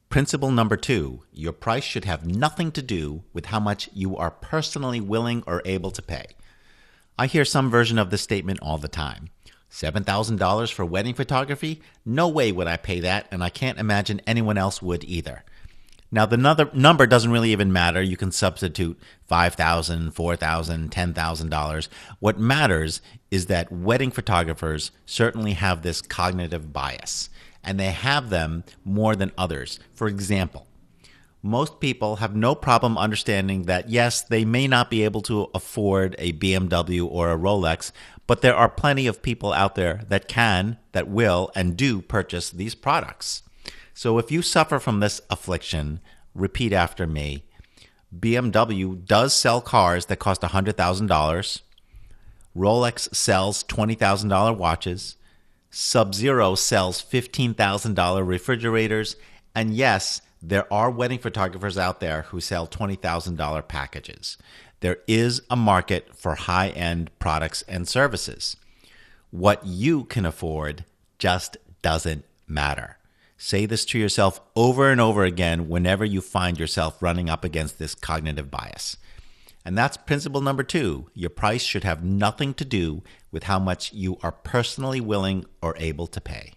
Principle number 2, your price should have nothing to do with how much you are personally willing or able to pay. I hear some version of this statement all the time. $7,000 for wedding photography? No way would I pay that, and I can't imagine anyone else would either. Now, the number doesn't really even matter. You can substitute $5,000, $4,000, $10,000. What matters is that wedding photographers certainly have this cognitive bias, and they have them more than others. For example, most people have no problem understanding that, yes, they may not be able to afford a BMW or a Rolex, but there are plenty of people out there that can, that will, and do purchase these products. So if you suffer from this affliction, repeat after me. BMW does sell cars that cost $100,000. Rolex sells $20,000 watches. Sub-Zero sells $15,000 refrigerators. And yes, there are wedding photographers out there who sell $20,000 packages. There is a market for high-end products and services. What you can afford just doesn't matter. Say this to yourself over and over again whenever you find yourself running up against this cognitive bias. And that's principle number 2. Your price should have nothing to do with how much you are personally willing or able to pay.